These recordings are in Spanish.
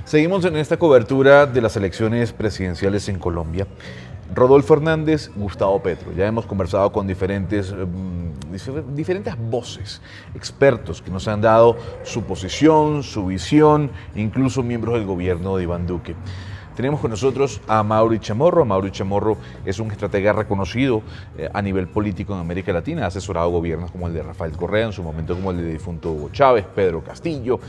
Seguimos en esta cobertura de las elecciones presidenciales en Colombia. Rodolfo Hernández, Gustavo Petro. Ya hemos conversado con diferentes voces, expertos que nos han dado su posición, su visión, incluso miembros del gobierno de Iván Duque. Tenemos con nosotros a Amaury Chamorro. Amaury Chamorro es un estratega reconocido a nivel político en América Latina. Ha asesorado gobiernos como el de Rafael Correa, en su momento como el de difunto Hugo Chávez, Pedro Castillo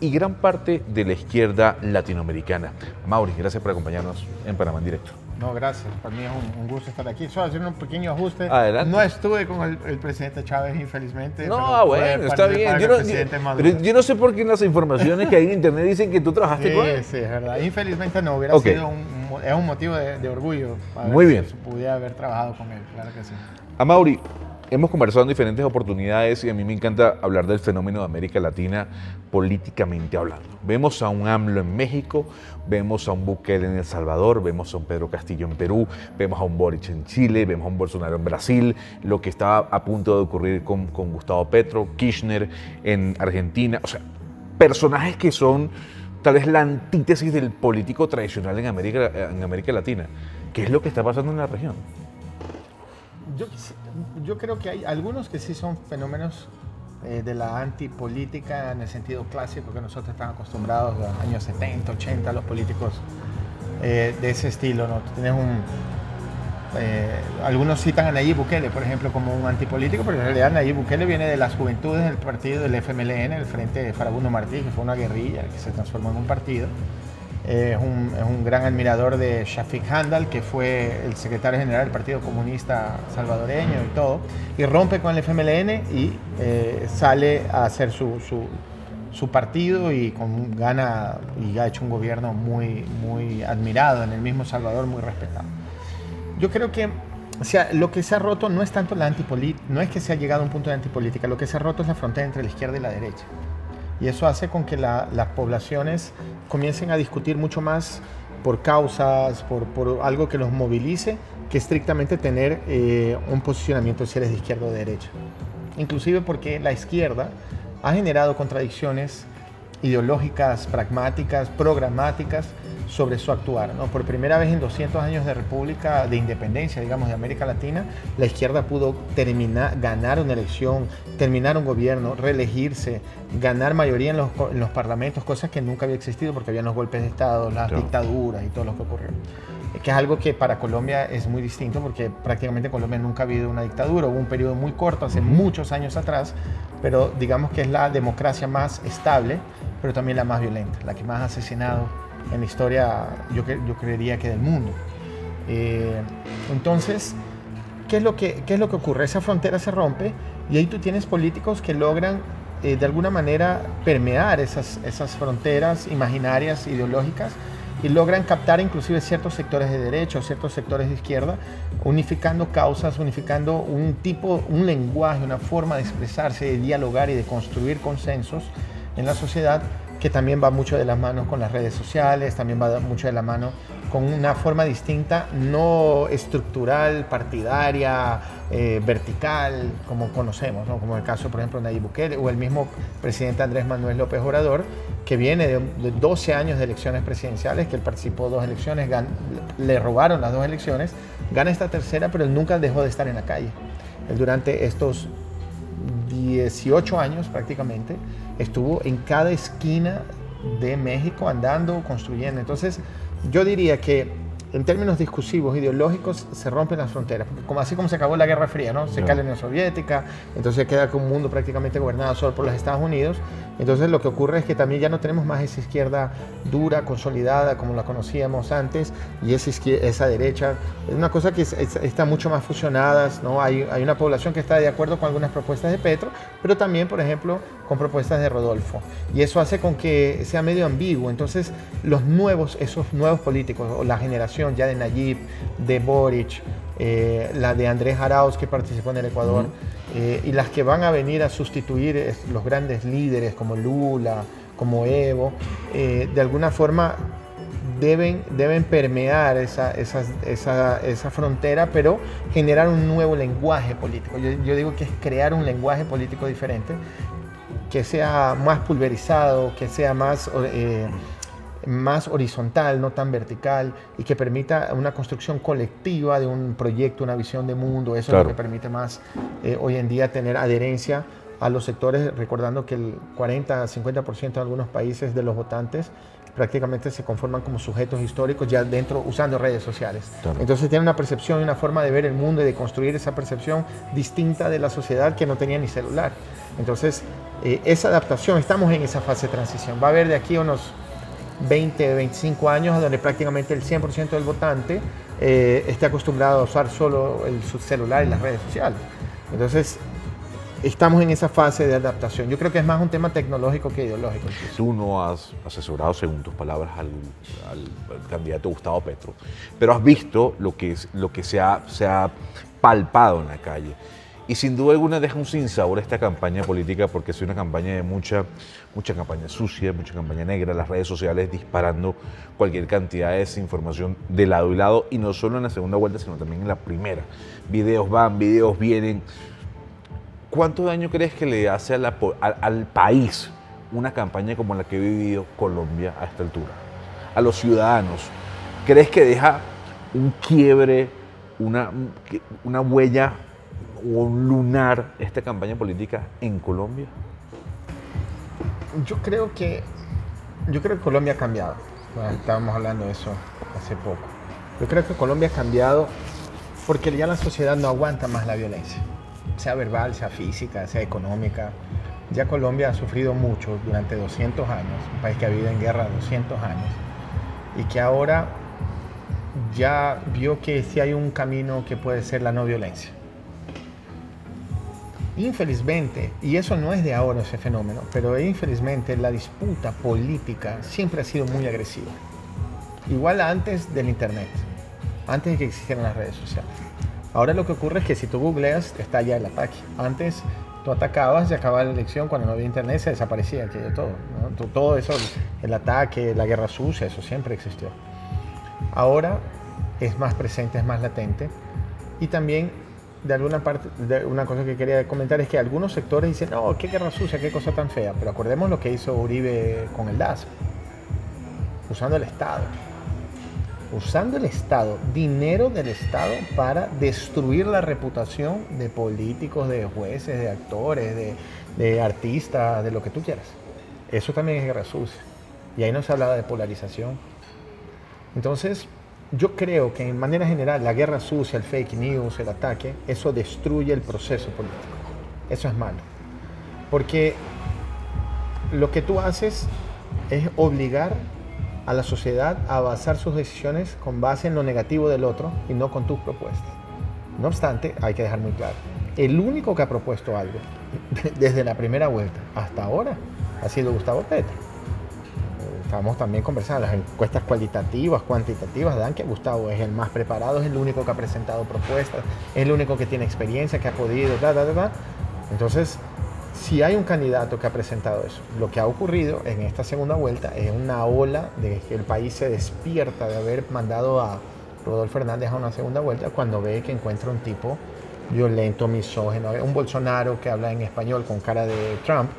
y gran parte de la izquierda latinoamericana. Amaury, gracias por acompañarnos en Panamá en Directo. No, gracias. Para mí es un gusto estar aquí. Solo hacer un pequeño ajuste. Adelante. No estuve con el presidente Chávez, infelizmente. No, bueno, está bien. Yo no sé por qué en las informaciones que hay en internet dicen que tú trabajaste con él. Sí, es verdad. Infelizmente no, hubiera sido un motivo de orgullo. Muy bien. Si pudiera haber trabajado con él, claro que sí. Amaury, hemos conversado en diferentes oportunidades y a mí me encanta hablar del fenómeno de América Latina políticamente hablando. Vemos a un AMLO en México, vemos a un Bukele en El Salvador, vemos a un Pedro Castillo en Perú, vemos a un Boric en Chile, vemos a un Bolsonaro en Brasil, lo que está a punto de ocurrir con Gustavo Petro, Kirchner en Argentina. O sea, personajes que son tal vez la antítesis del político tradicional en América Latina. ¿Qué es lo que está pasando en la región? Yo creo que hay algunos que sí son fenómenos de la antipolítica en el sentido clásico que nosotros estamos acostumbrados a los años 70, 80, los políticos de ese estilo, ¿no? Tienes algunos citan a Nayib Bukele, por ejemplo, como un antipolítico, pero en realidad Nayib Bukele viene de las juventudes del partido del FMLN, el Frente de Farabundo Martí, que fue una guerrilla que se transformó en un partido. Es un gran admirador de Shafiq Handal, que fue el secretario general del Partido Comunista salvadoreño y todo, y rompe con el FMLN y sale a hacer su partido y gana y ha hecho un gobierno muy admirado en el mismo Salvador, muy respetado. Yo creo que lo que se ha roto no es tanto la antipolítica, no es que se ha llegado a un punto de antipolítica, lo que se ha roto es la frontera entre la izquierda y la derecha. Y eso hace con que las poblaciones comiencen a discutir mucho más por causas, por algo que los movilice, que estrictamente tener un posicionamiento si eres de izquierda o de derecha. Inclusive porque la izquierda ha generado contradicciones ideológicas, pragmáticas, programáticas sobre su actuar, ¿no? Por primera vez en 200 años de república, de independencia, digamos, de América Latina, la izquierda pudo ganar una elección, terminar un gobierno, reelegirse, ganar mayoría en los parlamentos, cosas que nunca había existido porque habían los golpes de Estado, las dictaduras y todo lo que ocurrió. Que es algo que para Colombia es muy distinto porque prácticamente en Colombia nunca ha habido una dictadura. Hubo un periodo muy corto, hace muchos años atrás, pero digamos que es la democracia más estable, pero también la más violenta, la que más ha asesinado en la historia, yo creería que del mundo. Entonces, ¿qué es lo que ocurre? Esa frontera se rompe y ahí tú tienes políticos que logran de alguna manera permear esas fronteras imaginarias, ideológicas, y logran captar inclusive ciertos sectores de derecha o ciertos sectores de izquierda, unificando causas, unificando un lenguaje, una forma de expresarse, de dialogar y de construir consensos en la sociedad, que también va mucho de la mano con las redes sociales, también va mucho de la mano con una forma distinta, no estructural, partidaria, vertical, como conocemos, ¿no? Como el caso, por ejemplo, de Nayib Bukele o el mismo presidente Andrés Manuel López Obrador, que viene de 12 años de elecciones presidenciales, que él participó 2 elecciones, le robaron las 2 elecciones, gana esta tercera, pero él nunca dejó de estar en la calle. Él durante estos 18 años prácticamente estuvo en cada esquina de México andando, construyendo. Entonces yo diría que en términos discursivos, ideológicos, se rompen las fronteras, así como se acabó la Guerra Fría, ¿no? Se cae la Unión Soviética, entonces queda como un mundo prácticamente gobernado solo por los Estados Unidos. Entonces lo que ocurre es que también ya no tenemos más esa izquierda dura, consolidada, como la conocíamos antes, y esa derecha. Es una cosa que está mucho más fusionada, ¿no? Hay una población que está de acuerdo con algunas propuestas de Petro, pero también, por ejemplo, con propuestas de Rodolfo. Y eso hace con que sea medio ambiguo. Entonces esos nuevos políticos, o la generación ya de Nayib, de Boric, la de Andrés Arauz, que participó en el Ecuador, y las que van a venir a sustituir los grandes líderes como Lula, como Evo, de alguna forma deben permear esa frontera, pero generar un nuevo lenguaje político. Yo digo que es crear un lenguaje político diferente, que sea más pulverizado, que sea más más horizontal, no tan vertical, y que permita una construcción colectiva de un proyecto, una visión de mundo. Eso Claro. es lo que permite más hoy en día tener adherencia a los sectores, recordando que el 40-50% de algunos países de los votantes prácticamente se conforman como sujetos históricos ya dentro, usando redes sociales. Claro. Entonces tienen una percepción y una forma de ver el mundo y de construir esa percepción distinta de la sociedad que no tenía ni celular. Entonces, esa adaptación, estamos en esa fase de transición. Va a haber de aquí unos 20, 25 años donde prácticamente el 100% del votante esté acostumbrado a usar solo su celular y las redes sociales. Entonces, estamos en esa fase de adaptación. Yo creo que es más un tema tecnológico que ideológico. Tú no has asesorado, según tus palabras, al candidato Gustavo Petro, pero has visto lo que se ha palpado en la calle. Y sin duda alguna deja un sinsabor esta campaña política, porque es una campaña de mucha campaña sucia, mucha campaña negra, las redes sociales disparando cualquier cantidad de desinformación de lado y lado, y no solo en la segunda vuelta, sino también en la primera. Videos van, videos vienen. ¿Cuánto daño crees que le hace al país una campaña como la que ha vivido Colombia a esta altura? A los ciudadanos. ¿Crees que deja un quiebre, una huella o un lunar esta campaña política en Colombia? Yo creo que Colombia ha cambiado. Bueno, estábamos hablando de eso hace poco. Yo creo que Colombia ha cambiado porque ya la sociedad no aguanta más la violencia, sea verbal, sea física, sea económica. Ya Colombia ha sufrido mucho durante 200 años, un país que ha vivido en guerra 200 años, y que ahora ya vio que sí hay un camino que puede ser la no violencia. Infelizmente, y eso no es de ahora ese fenómeno, pero infelizmente la disputa política siempre ha sido muy agresiva. Igual antes del internet, antes de que existieran las redes sociales. Ahora lo que ocurre es que si tú googleas, está ya el ataque. Antes tú atacabas y acababa la elección, cuando no había internet se desaparecía aquello todo, ¿no? Todo eso, el ataque, la guerra sucia, eso siempre existió. Ahora es más presente, es más latente, y también de alguna parte, una cosa que quería comentar es que algunos sectores dicen, no, qué guerra sucia, qué cosa tan fea, pero acordemos lo que hizo Uribe con el DAS, usando el Estado, dinero del Estado para destruir la reputación de políticos, de jueces, de actores, de artistas, de lo que tú quieras. Eso también es guerra sucia. Y ahí no se hablaba de polarización. Entonces, yo creo que en manera general la guerra sucia, el fake news, el ataque, eso destruye el proceso político. Eso es malo. Porque lo que tú haces es obligar a la sociedad a basar sus decisiones con base en lo negativo del otro y no con tus propuestas. No obstante, hay que dejar muy claro, el único que ha propuesto algo desde la primera vuelta hasta ahora ha sido Gustavo Petro. Estábamos también conversando, las encuestas cualitativas, cuantitativas dan que Gustavo es el más preparado, es el único que ha presentado propuestas, es el único que tiene experiencia, que ha podido, Entonces, si hay un candidato que ha presentado eso, lo que ha ocurrido en esta segunda vuelta es una ola de que el país se despierta de haber mandado a Rodolfo Hernández a una segunda vuelta cuando ve que encuentra un tipo violento, misógino, un Bolsonaro que habla en español con cara de Trump.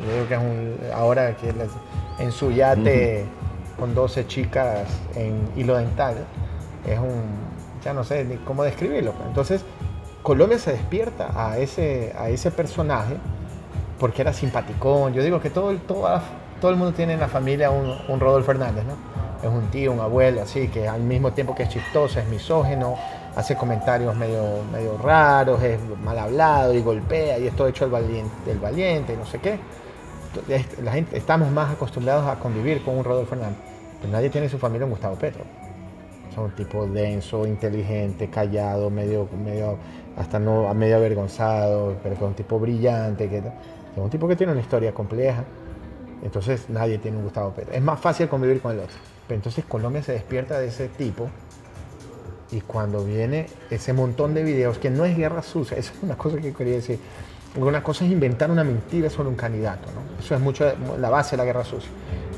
Yo digo que es ahora que en su yate con 12 chicas en hilo dental, ya no sé ni cómo describirlo. Entonces, Colombia se despierta a ese personaje porque era simpaticón. Yo digo que todo el mundo tiene en la familia un Rodolfo Hernández, ¿no? Es un tío, un abuelo, así, que al mismo tiempo que es chistoso, es misógino, hace comentarios medio raros, es mal hablado y golpea, y es todo hecho el valiente, no sé qué. La gente, estamos más acostumbrados a convivir con un Rodolfo Hernández, pero nadie tiene en su familia un Gustavo Petro. Es un tipo denso, inteligente, callado, medio avergonzado, pero que es un tipo brillante, que es un tipo que tiene una historia compleja. Entonces nadie tiene un Gustavo Petro. Es más fácil convivir con el otro. Pero entonces Colombia se despierta de ese tipo, y cuando viene ese montón de videos, que no es guerra sucia, eso es una cosa que quería decir. Una cosa es inventar una mentira sobre un candidato, ¿no? Eso es mucho la base de la guerra sucia.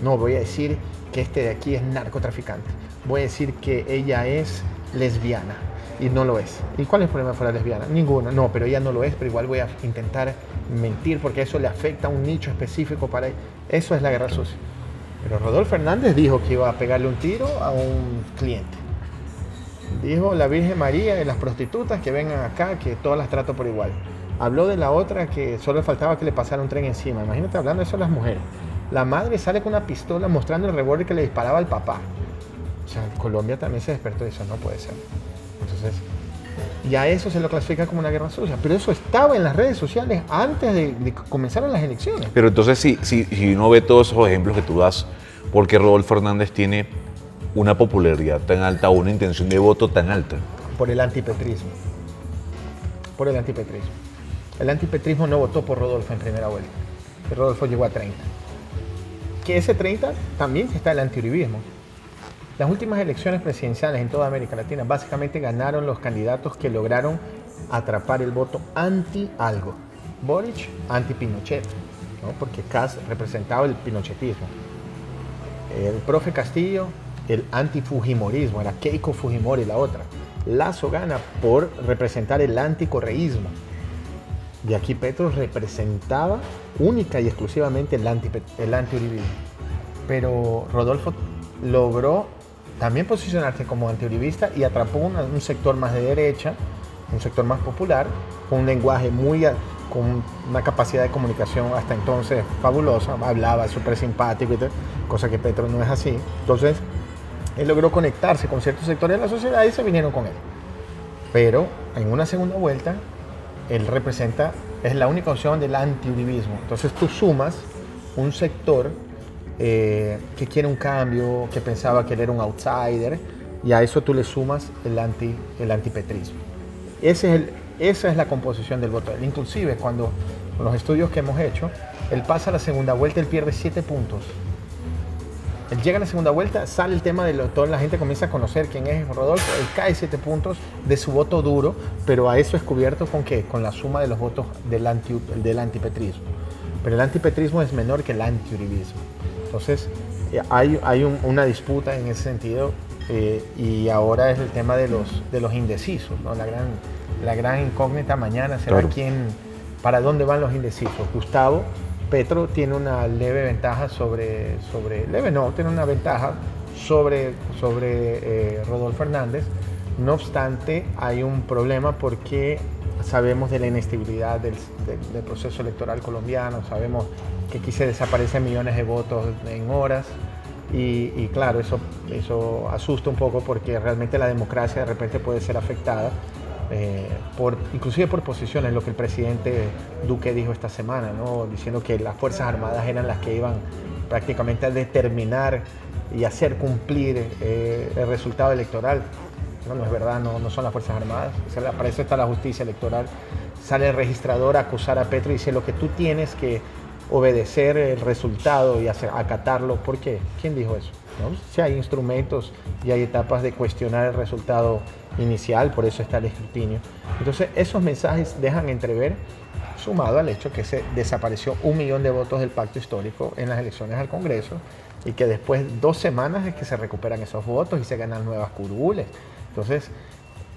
No, voy a decir que este de aquí es narcotraficante. Voy a decir que ella es lesbiana y no lo es. ¿Y cuál es el problema de fuera lesbiana? Ninguno. No, pero ella no lo es, pero igual voy a intentar mentir porque eso le afecta a un nicho específico para ella. Eso es la guerra sucia. Pero Rodolfo Hernández dijo que iba a pegarle un tiro a un cliente. Dijo la Virgen María y las prostitutas que vengan acá, que todas las trato por igual. Habló de la otra que solo le faltaba que le pasara un tren encima. Imagínate hablando de eso a las mujeres. La madre sale con una pistola mostrando el revólver que le disparaba al papá. O sea, Colombia también se despertó de eso, no puede ser. Entonces, y a eso se lo clasifica como una guerra sucia. Pero eso estaba en las redes sociales antes de que comenzaran las elecciones. Pero entonces, si uno ve todos esos ejemplos que tú das, ¿por qué Rodolfo Hernández tiene una popularidad tan alta o una intención de voto tan alta? Por el antipetrismo. Por el antipetrismo. El antipetrismo no votó por Rodolfo en primera vuelta. Y Rodolfo llegó a 30. Que ese 30 también está el antiuribismo. Las últimas elecciones presidenciales en toda América Latina básicamente ganaron los candidatos que lograron atrapar el voto anti algo. Boric, anti Pinochet, ¿no? Porque Kast representaba el pinochetismo. El profe Castillo, el anti-fujimorismo, era Keiko Fujimori la otra. Lasso gana por representar el anticorreísmo. Y aquí Petro representaba única y exclusivamente el antiuribismo. Pero Rodolfo logró también posicionarse como antiuribista y atrapó un sector más de derecha, un sector más popular, con un lenguaje con una capacidad de comunicación hasta entonces fabulosa, hablaba súper simpático y tal, cosa que Petro no es así. Entonces, él logró conectarse con ciertos sectores de la sociedad y se vinieron con él. Pero en una segunda vuelta, él es la única opción del antiuribismo. Entonces tú sumas un sector que quiere un cambio, que pensaba que él era un outsider, y a eso tú le sumas el antipetrismo. Esa es la composición del voto. Inclusive cuando con los estudios que hemos hecho, él pasa a la segunda vuelta, él pierde 7 puntos. Él llega a la segunda vuelta, sale el tema de toda la gente comienza a conocer quién es Rodolfo, él cae 7 puntos de su voto duro, pero a eso es cubierto ¿con qué? Con la suma de los votos del antipetrismo. Pero el antipetrismo es menor que el antiuribismo. Entonces, hay una disputa en ese sentido y ahora es el tema de los indecisos, ¿no? La gran incógnita mañana será claro. para dónde van los indecisos. Gustavo Petro tiene una leve ventaja tiene una ventaja sobre Rodolfo Hernández. No obstante, hay un problema porque sabemos de la inestabilidad del proceso electoral colombiano, sabemos que aquí se desaparecen millones de votos en horas y claro, eso asusta un poco porque realmente la democracia de repente puede ser afectada inclusive por posiciones, lo que el presidente Duque dijo esta semana, ¿no? Diciendo que las Fuerzas Armadas eran las que iban prácticamente a determinar y hacer cumplir el resultado electoral. No es verdad, no son las Fuerzas Armadas. Para eso está la justicia electoral. Sale el registrador a acusar a Petro y dice lo que tú tienes que obedecer el resultado y acatarlo. ¿Por qué? ¿Quién dijo eso? ¿No? Si hay instrumentos y hay etapas de cuestionar el resultado inicial, por eso está el escrutinio. Entonces esos mensajes dejan entrever, sumado al hecho que se desapareció 1 millón de votos del pacto histórico en las elecciones al Congreso y que después 2 semanas es que se recuperan esos votos y se ganan nuevas curules. Entonces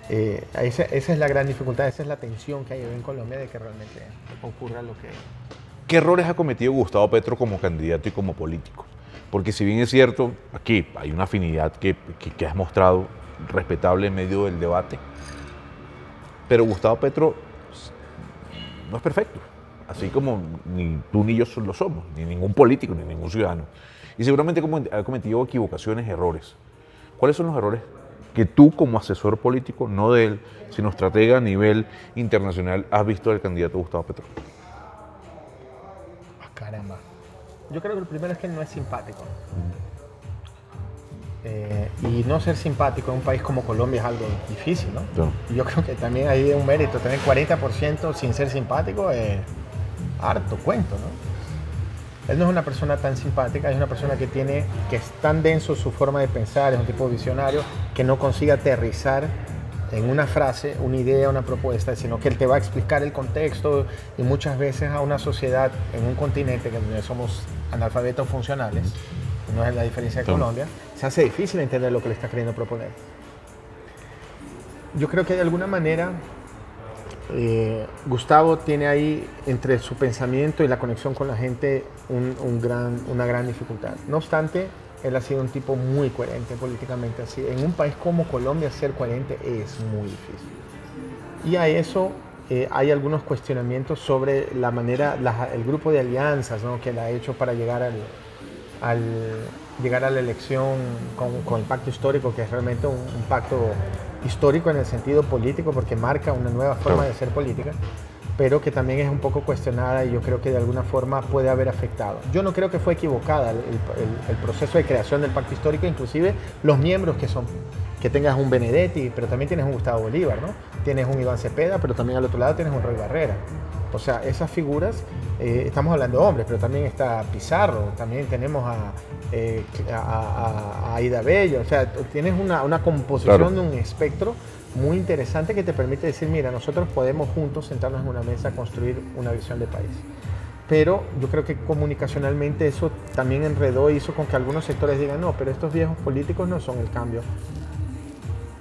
esa es la gran dificultad, esa es la tensión que hay hoy en Colombia de que realmente ocurra lo que... ¿Qué errores ha cometido Gustavo Petro como candidato y como político? Porque si bien es cierto, aquí hay una afinidad que has mostrado respetable en medio del debate, pero Gustavo Petro no es perfecto, así como ni tú ni yo lo somos, ni ningún político, ni ningún ciudadano. Y seguramente ha cometido equivocaciones, errores. ¿Cuáles son los errores que tú como asesor político, no de él, sino estratega a nivel internacional, has visto del candidato Gustavo Petro? Caramba. Yo creo que el primero es que él no es simpático. Y no ser simpático en un país como Colombia es algo difícil, ¿no? Claro. Yo creo que también hay un mérito. Tener 40% sin ser simpático es harto cuento, ¿no? Él no es una persona tan simpática, es una persona que es tan denso su forma de pensar, es un tipo visionario que no consigue aterrizar en una frase, una idea, una propuesta, sino que él te va a explicar el contexto y muchas veces a una sociedad en un continente donde somos analfabetos funcionales, no es la diferencia de Colombia, se hace difícil entender lo que le está queriendo proponer. Yo creo que de alguna manera Gustavo tiene ahí, entre su pensamiento y la conexión con la gente, una gran dificultad. No obstante, él ha sido un tipo muy coherente políticamente. Así, en un país como Colombia, ser coherente es muy difícil. Y a eso hay algunos cuestionamientos sobre la manera, el grupo de alianzas, ¿no?, que él ha hecho para llegar llegar a la elección con el pacto histórico, que es realmente un pacto histórico en el sentido político, porque marca una nueva forma de hacer política, pero que también es un poco cuestionada y yo creo que de alguna forma puede haber afectado. Yo no creo que fue equivocada el proceso de creación del pacto histórico, inclusive los miembros que tengas un Benedetti, pero también tienes un Gustavo Bolívar, ¿no? Tienes un Iván Cepeda, pero también al otro lado tienes un Roy Barrera. O sea, esas figuras, estamos hablando de hombres, pero también está Pizarro, también tenemos a Aida Bello. O sea, tienes una composición de un espectro muy interesante que te permite decir, mira, nosotros podemos juntos sentarnos en una mesa a construir una visión de país. Pero yo creo que comunicacionalmente eso también enredó y hizo con que algunos sectores digan, no, pero estos viejos políticos no son el cambio.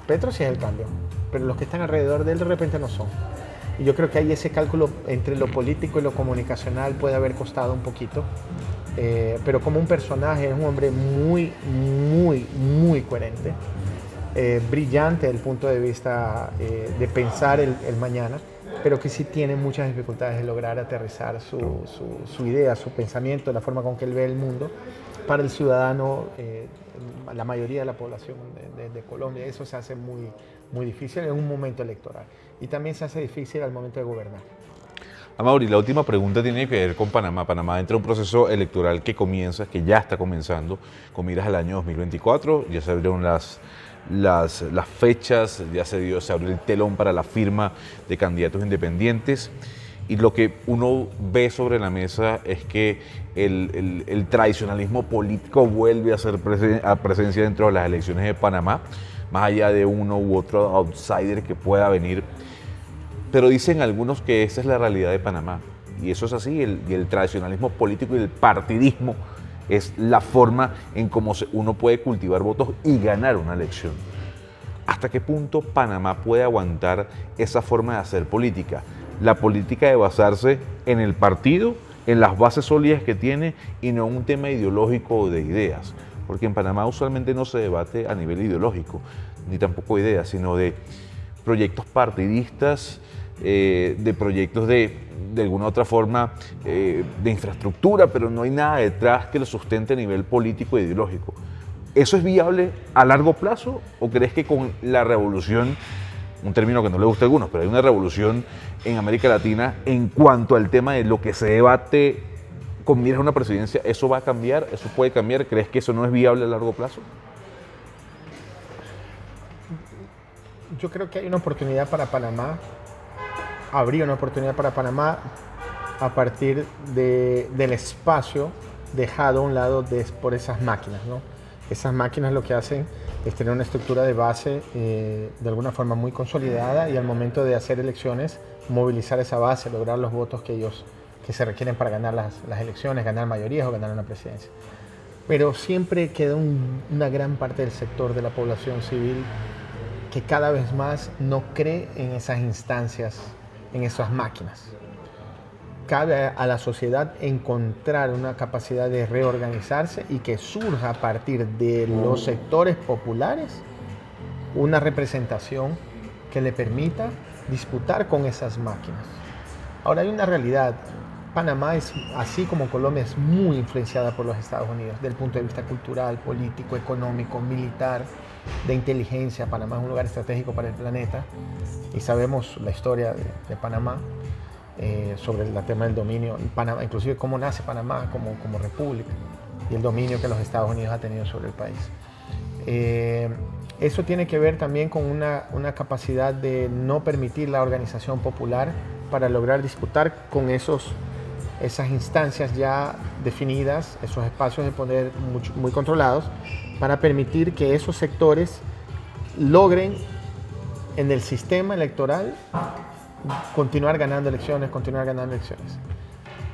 Petro sí es el cambio, pero los que están alrededor de él de repente no son. Y yo creo que ahí ese cálculo entre lo político y lo comunicacional puede haber costado un poquito. Pero como un personaje, es un hombre muy, muy, muy coherente. Brillante desde el punto de vista de pensar el mañana, pero que sí tiene muchas dificultades de lograr aterrizar su idea, su pensamiento, la forma con que él ve el mundo para el ciudadano, la mayoría de la población de Colombia. Eso se hace muy, muy difícil en un momento electoral y también se hace difícil al momento de gobernar. Amaury, la última pregunta tiene que ver con Panamá. Panamá entra en un proceso electoral que ya está comenzando, con miras al año 2024, ya se abrieron las fechas, ya se abrió el telón para la firma de candidatos independientes, y lo que uno ve sobre la mesa es que el tradicionalismo político vuelve a ser presencia dentro de las elecciones de Panamá, más allá de uno u otro outsider que pueda venir. Pero dicen algunos que esa es la realidad de Panamá, y eso es así, y el tradicionalismo político y el partidismo es la forma en cómo uno puede cultivar votos y ganar una elección. ¿Hasta qué punto Panamá puede aguantar esa forma de hacer política? La política de basarse en el partido, en las bases sólidas que tiene y no en un tema ideológico o de ideas. Porque en Panamá usualmente no se debate a nivel ideológico, ni tampoco ideas, sino de proyectos partidistas, de proyectos de alguna otra forma de infraestructura, pero no hay nada detrás que lo sustente a nivel político e ideológico. ¿Eso es viable a largo plazo o crees que con la revolución, un término que no le gusta a algunos, pero hay una revolución en América Latina en cuanto al tema de lo que se debate con miras a una presidencia, eso va a cambiar, eso puede cambiar? ¿Crees que eso no es viable a largo plazo? Yo creo que hay una oportunidad para Panamá, habría una oportunidad para Panamá a partir del espacio dejado a un lado por esas máquinas, ¿no? Esas máquinas lo que hacen es tener una estructura de base de alguna forma muy consolidada y al momento de hacer elecciones movilizar esa base, lograr los votos que se requieren para ganar las elecciones, ganar mayorías o ganar una presidencia. Pero siempre queda una gran parte del sector de la población civil que cada vez más no cree en esas instancias, en esas máquinas. Cabe a la sociedad encontrar una capacidad de reorganizarse y que surja a partir de los sectores populares una representación que le permita disputar con esas máquinas. Ahora hay una realidad. Panamá, así como Colombia, es muy influenciada por los Estados Unidos desde el punto de vista cultural, político, económico, militar, de inteligencia. Panamá es un lugar estratégico para el planeta y sabemos la historia de Panamá. Sobre el tema del dominio, Panamá, inclusive cómo nace Panamá como república y el dominio que los Estados Unidos ha tenido sobre el país. Eso tiene que ver también con una capacidad de no permitir la organización popular para lograr disputar con esas instancias ya definidas, esos espacios de poder muy controlados, para permitir que esos sectores logren en el sistema electoral continuar ganando elecciones.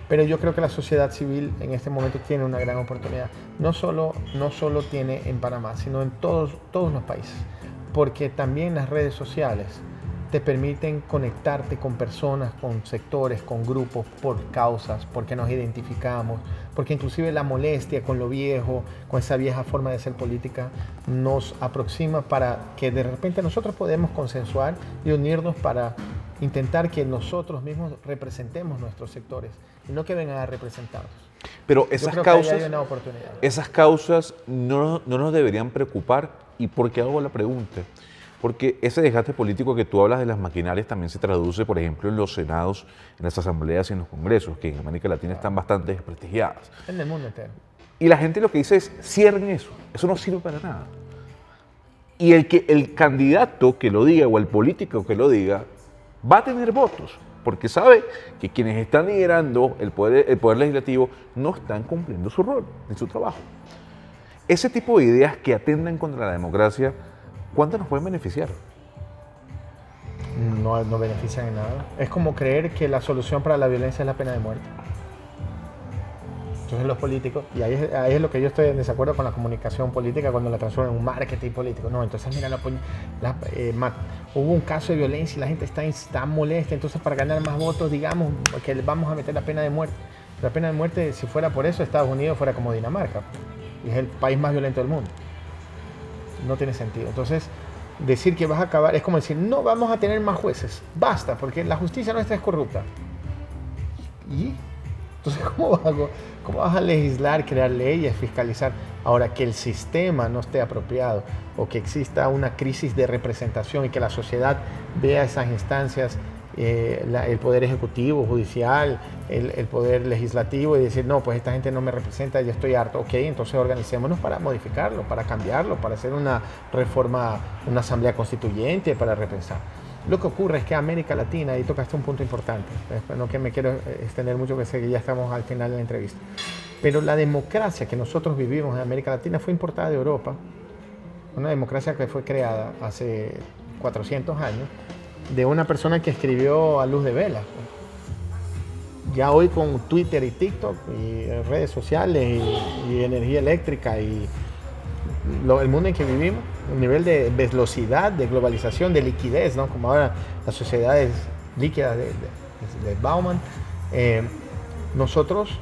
Pero yo creo que la sociedad civil en este momento tiene una gran oportunidad. No solo tiene en Panamá, sino en todos los países. Porque también las redes sociales te permiten conectarte con personas, con sectores, con grupos, por causas, porque nos identificamos, porque inclusive la molestia con lo viejo, con esa vieja forma de hacer política, nos aproxima para que de repente nosotros podemos consensuar y unirnos para intentar que nosotros mismos representemos nuestros sectores y no que vengan a representarnos. Pero Yo esas creo que ahí causas, hay una oportunidad. esas causas no nos deberían preocupar. ¿Y por qué hago la pregunta? Porque ese desgaste político que tú hablas de las maquinarias también se traduce, por ejemplo, en los senados, en las asambleas y en los congresos, que en América Latina están bastante desprestigiadas. En el mundo entero. Y la gente lo que dice es, cierren eso no sirve para nada. Y el candidato que lo diga o el político que lo diga va a tener votos, porque sabe que quienes están liderando el poder legislativo no están cumpliendo su rol ni su trabajo. Ese tipo de ideas que atentan contra la democracia, ¿cuánto nos pueden beneficiar? No benefician en nada. Es como creer que la solución para la violencia es la pena de muerte. Entonces los políticos, y ahí es lo que yo estoy en desacuerdo con la comunicación política cuando la transforman en un marketing político. No, entonces mira, hubo un caso de violencia y la gente está molesta, entonces para ganar más votos, digamos que vamos a meter la pena de muerte. La pena de muerte, si fuera por eso, Estados Unidos fuera como Dinamarca, y es el país más violento del mundo. No tiene sentido. Entonces, decir que vas a acabar es como decir, no vamos a tener más jueces, basta, porque la justicia nuestra es corrupta. ¿Y? Entonces, ¿cómo vas a legislar, crear leyes, fiscalizar? Ahora, que el sistema no esté apropiado o que exista una crisis de representación y que la sociedad vea esas instancias, el poder ejecutivo, judicial, el poder legislativo y decir, no, pues esta gente no me representa, ya estoy harto. Ok, entonces organicémonos para modificarlo, para cambiarlo, para hacer una reforma, una asamblea constituyente, para repensar. Lo que ocurre es que América Latina, y tocaste un punto importante, no que me quiero extender mucho, que sé que ya estamos al final de la entrevista, pero la democracia que nosotros vivimos en América Latina fue importada de Europa, una democracia que fue creada hace 400 años, de una persona que escribió a luz de vela. Ya hoy con Twitter y TikTok y redes sociales y energía eléctrica y el mundo en que vivimos, un nivel de velocidad, de globalización, de liquidez, ¿no? Como ahora las sociedades líquidas de Bauman, nosotros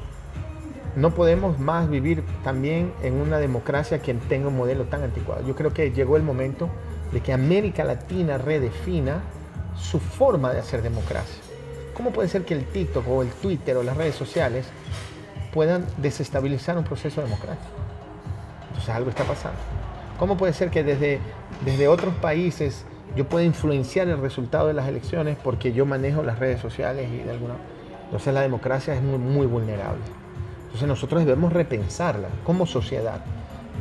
no podemos más vivir también en una democracia que tenga un modelo tan anticuado. Yo creo que llegó el momento de que América Latina redefina su forma de hacer democracia. ¿Cómo puede ser que el TikTok o el Twitter o las redes sociales puedan desestabilizar un proceso democrático? Entonces algo está pasando. ¿Cómo puede ser que desde otros países yo pueda influenciar el resultado de las elecciones porque yo manejo las redes sociales y de alguna... Entonces la democracia es muy, muy vulnerable. Entonces nosotros debemos repensarla como sociedad.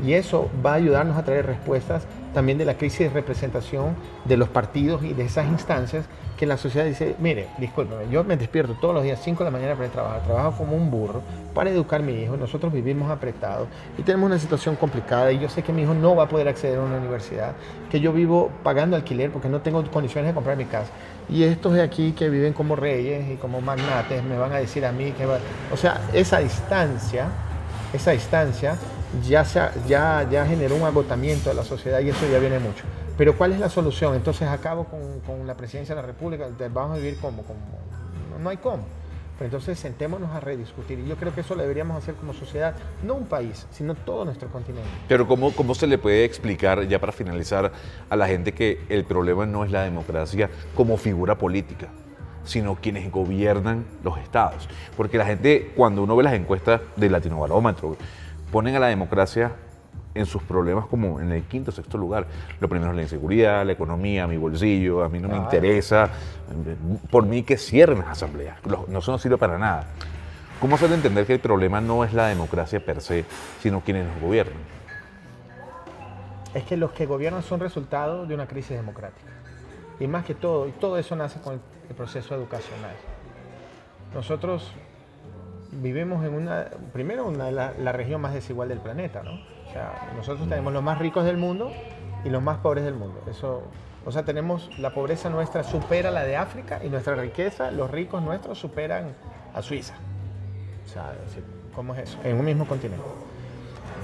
Y eso va a ayudarnos a traer respuestas también de la crisis de representación de los partidos y de esas instancias que la sociedad dice, mire, discúlpeme, yo me despierto todos los días 5 de la mañana para ir a trabajar, trabajo como un burro para educar a mi hijo, nosotros vivimos apretados y tenemos una situación complicada y yo sé que mi hijo no va a poder acceder a una universidad, que yo vivo pagando alquiler porque no tengo condiciones de comprar mi casa. Y estos de aquí que viven como reyes y como magnates me van a decir a mí que va... O sea, esa distancia ya generó un agotamiento de la sociedad y eso ya viene mucho. Pero ¿cuál es la solución? Entonces acabo con la presidencia de la República, vamos a vivir como no hay cómo. Pero entonces sentémonos a rediscutir y yo creo que eso lo deberíamos hacer como sociedad, no un país, sino todo nuestro continente. Pero ¿cómo se le puede explicar, ya para finalizar, a la gente que el problema no es la democracia como figura política, sino quienes gobiernan los estados? Porque la gente, cuando uno ve las encuestas del Latinobarómetro, ponen a la democracia en sus problemas como en el 5º o 6º lugar. Lo primero es la inseguridad, la economía, mi bolsillo, a mí no me interesa, por mí que cierren las asambleas, eso no sirve para nada. ¿Cómo hacer entender que el problema no es la democracia per se, sino quienes nos gobiernan? Es que los que gobiernan son resultado de una crisis democrática. Y más que todo, y todo eso nace con el proceso educacional. Nosotros vivimos en la región más desigual del planeta, ¿no? O sea, nosotros tenemos los más ricos del mundo y los más pobres del mundo. La pobreza nuestra supera la de África y nuestra riqueza, los ricos nuestros superan a Suiza. O sea, ¿cómo es eso? En un mismo continente.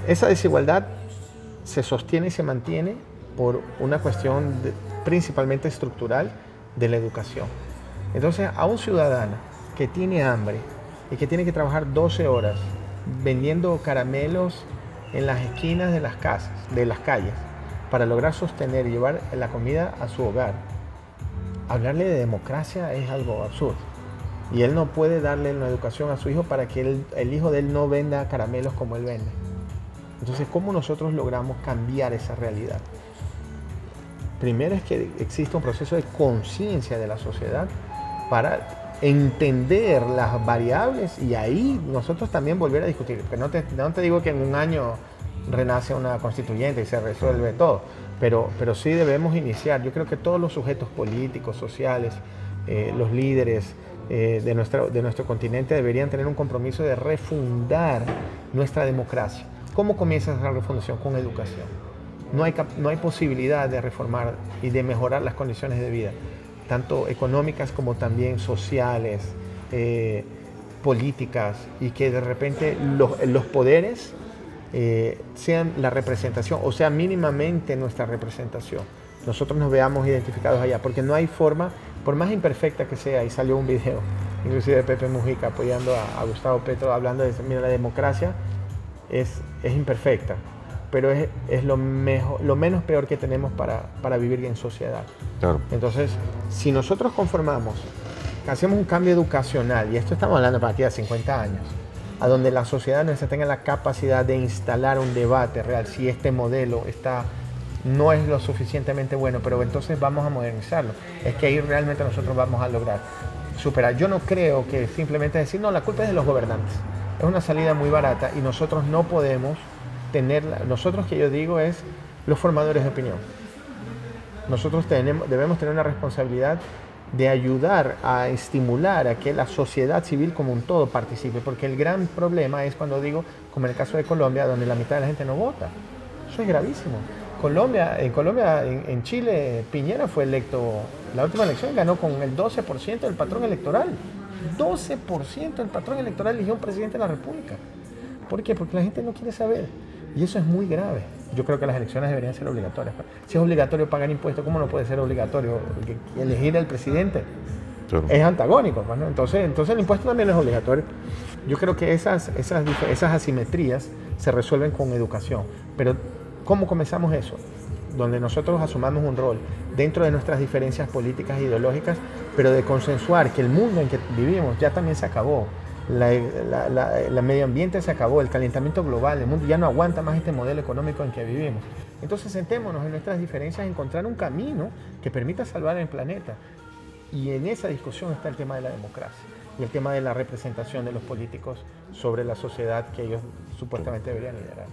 Esa desigualdad se sostiene y se mantiene por una cuestión principalmente estructural de la educación. Entonces, a un ciudadano que tiene hambre y que tiene que trabajar 12 horas vendiendo caramelos en las esquinas de las casas, de las calles, para lograr sostener y llevar la comida a su hogar, hablarle de democracia es algo absurdo. Y él no puede darle una educación a su hijo para que el hijo de él no venda caramelos como él vende. Entonces, ¿cómo nosotros logramos cambiar esa realidad? Primero es que existe un proceso de conciencia de la sociedad para entender las variables y ahí nosotros también volver a discutir. Porque no te digo que en un año renace una constituyente y se resuelve todo, pero sí debemos iniciar. Yo creo que todos los sujetos políticos, sociales, los líderes de nuestro continente deberían tener un compromiso de refundar nuestra democracia. ¿Cómo comienza esa refundación? Con educación. No hay posibilidad de reformar y de mejorar las condiciones de vida, tanto económicas como también sociales, políticas, y que de repente los poderes sean la representación, o sea, mínimamente nuestra representación. Nosotros nos veamos identificados allá, porque no hay forma, por más imperfecta que sea, y salió un video, inclusive de Pepe Mujica apoyando a Gustavo Petro, hablando de, mira, la democracia es imperfecta, pero es lo menos peor que tenemos para vivir en sociedad. Claro. Entonces, si nosotros conformamos, hacemos un cambio educacional, y esto estamos hablando para aquí a 50 años, a donde la sociedad nuestra tenga la capacidad de instalar un debate real, si este modelo no es lo suficientemente bueno, pero entonces vamos a modernizarlo. Es que ahí realmente nosotros vamos a lograr superar. Yo no creo que simplemente decir, no, la culpa es de los gobernantes. Es una salida muy barata y nosotros no podemos tenerla. Nosotros, que yo digo, es los formadores de opinión. Nosotros debemos tener una responsabilidad de ayudar a estimular a que la sociedad civil como un todo participe, porque el gran problema es cuando digo, como en el caso de Colombia, donde la mitad de la gente no vota. Eso es gravísimo. En Chile, Piñera fue electo, la última elección ganó con el 12% del patrón electoral. 12% del patrón electoral eligió un presidente de la República. ¿Por qué? Porque la gente no quiere saber. Y eso es muy grave. Yo creo que las elecciones deberían ser obligatorias. Si es obligatorio pagar impuestos, ¿cómo no puede ser obligatorio elegir al presidente? Claro. Es antagónico, ¿no? Entonces el impuesto también es obligatorio. Yo creo que esas asimetrías se resuelven con educación. Pero ¿cómo comenzamos eso? Donde nosotros asumamos un rol dentro de nuestras diferencias políticas e ideológicas, pero de consensuar que el mundo en que vivimos ya también se acabó. La medio ambiente se acabó, el calentamiento global, el mundo ya no aguanta más este modelo económico en que vivimos. Entonces sentémonos en nuestras diferencias, encontrar un camino que permita salvar el planeta. Y en esa discusión está el tema de la democracia y el tema de la representación de los políticos sobre la sociedad que ellos supuestamente deberían liderar.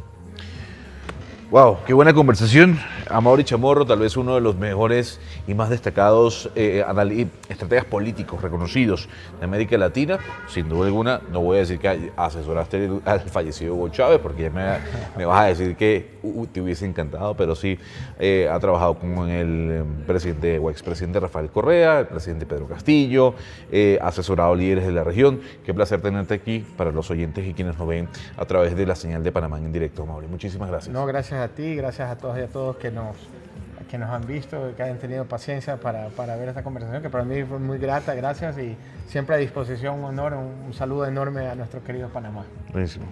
Wow, qué buena conversación. Amaury Chamorro, tal vez uno de los mejores y más destacados estrategas políticos reconocidos de América Latina. Sin duda alguna, no voy a decir que asesoraste al fallecido Hugo Chávez, porque ya me vas a decir que te hubiese encantado, pero sí ha trabajado con el presidente o expresidente Rafael Correa, el presidente Pedro Castillo, ha asesorado líderes de la región. Qué placer tenerte aquí para los oyentes y quienes nos ven a través de la señal de Panamá en directo, Amaury. Muchísimas gracias. No, gracias a ti, gracias a todos y a todos que nos han visto, que hayan tenido paciencia para ver esta conversación, que para mí fue muy grata, gracias, y siempre a disposición, un honor, un saludo enorme a nuestro querido Panamá. Buenísimo.